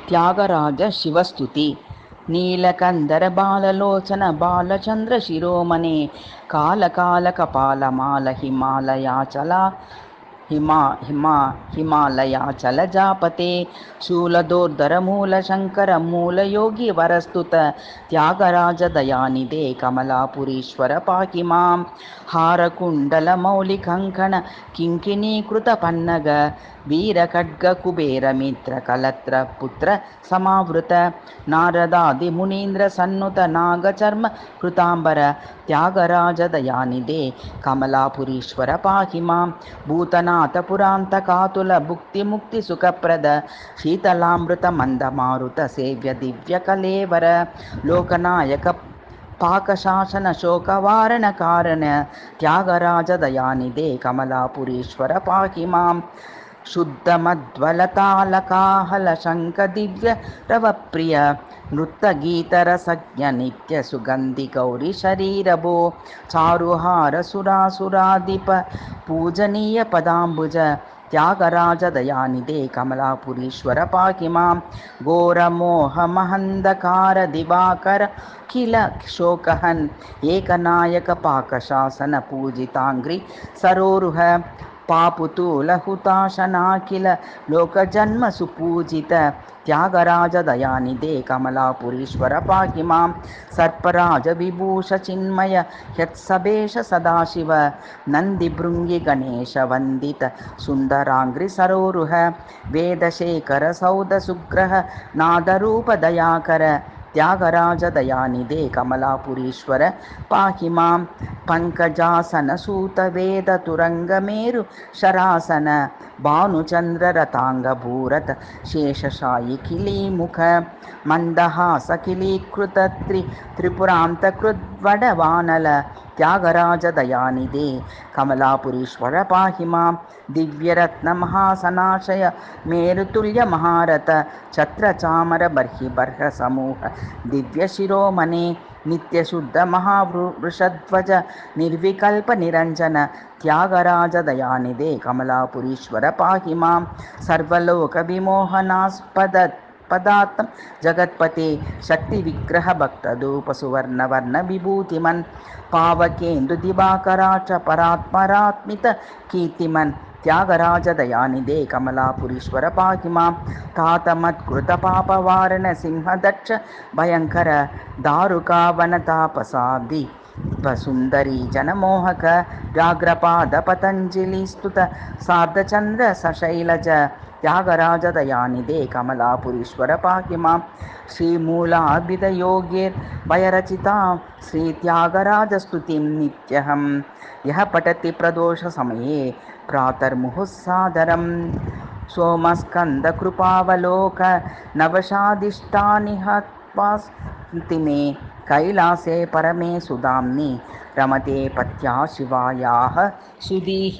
త్యాగరాజ శివస్తుతి. నీలకందర బాలలోచన బాలచంద్ర శిరోమణే కాలకాల కపాలమాల హిమాలయాచల హిమాలయాచల జాపతే శూలదోర్ధర మూల శంకర మూలయోగి వరస్తుత త్యాగరాజ దయానిదే కమలాపురీశ్వర పాకి మాం. హారకుండల మౌలికంకణ కింకిణీకృత పన్నగ వీరఖడ్గ కుబేర మిత్ర కలత్ర పుత్ర సమావృత నారదాది మునీంద్ర సన్నుత నాగచర్మ కృతాంబర త్యాగరాజ దయానిదే కమలాపురీశ్వర పాకి మాం. భూతనాథ పురాంత కాతుల భుక్తి ముక్తి సుఖప్రద శీతలామృత మందమారుత సేవ్య దివ్య కలేవర లోకనాయక పాకశాసన శోకవారణ కారణ త్యాగరాజ దయానిదే కమలాపురీశ్వర పాకి మాం. శుద్ధమద్వలతాళకాహల శంఖ దివ్య రవప్రియ నృత్తగీతరసజ్ఞ నిత్య సుగంధి గౌరీ శరీరభో చారుహార సురాసురాధిప పూజనీయ పదాంబుజ త్యాగరాజ దయానిదే కమలాపురీశ్వర పాకి మాం. ఘోరమోహ మహంధకార దివాకర కిల శోకహన్ ఏకనాయక పాకశాసన పూజితాంగ్రి సరోరుహ పాపుతూల హుతాశనాఖిల లోకజన్మ సుపూజిత త్యాగరాజ దయానిదే కమలాపురీశ్వర పాకి మాం. సర్పరాజ విభూష చిన్మయ హ్యత్సభేష సదాశివ నంది భృంగి గణేశ వందిత సుందరాంగ్రి సరోరుహ వేదశేఖర సౌద సుగ్రహ నాదరూప దయాకర త్యాగరాజ దయానిదే కమలాపురీశ్వర పాకి మాం. పంకజాసన సూత వేద తురంగమేరు శరాసన భానుచంద్ర రతాంగ భూరత శేషశాయి కిలీముఖ మందహాస కిలీకృత త్రిపురాంతకృద్వడ వానల త్యాగరాజ దయానిదే కమలాపురీశ్వర పాకి మాం. దివ్యరత్న మహాసనాశయ మేరుతుల్య మహారథ ఛత్ర చామర బర్హి బర్హ సమూహ దివ్య శిరోమణే నిత్యశుద్ధ మహావృషధ్వజ నిర్వికల్ప నిరంజన త్యాగరాజ దయానిదే కమలాపురీశ్వర పాకి మాం. సర్వలోక విమోహనాస్పద పదార్థం జగత్పతే శక్తి విగ్రహ భక్తదూప సువర్ణవర్ణ విభూతిమన్ పావకేందు దివాకరాచ పరాత్మరాత్మిత కీర్తిమన్ త్యాగరాజ దయానిదే కమలాపురీశ్వర పాకి మాం. తాతమత్కృత పాపవారణ సింహదక్ష భయంకర దారుకావన తాపసాది సుందరీ జనమోహక వ్యాఘ్రపాద పతంజలి స్తుత సార్ధచంద్ర సశైలజ త్యాగరాజ దయానిదే కమలాపురీశ్వర పాకి మాం. శ్రీమూలాభిధ యోగేర్ భయరచితా శ్రీ త్యాగరాజ స్తుతిం నిత్యహం యః పఠతి ప్రదోష సమయే ప్రాతర్ముహుస్సాదరం. సోమస్కంద కృపావలోక నవశాదిష్టాని హత్వాస్తి మే కైలాసే పరమే సుధామ్ని రమతే పత్యా శివాయాః సుధీః.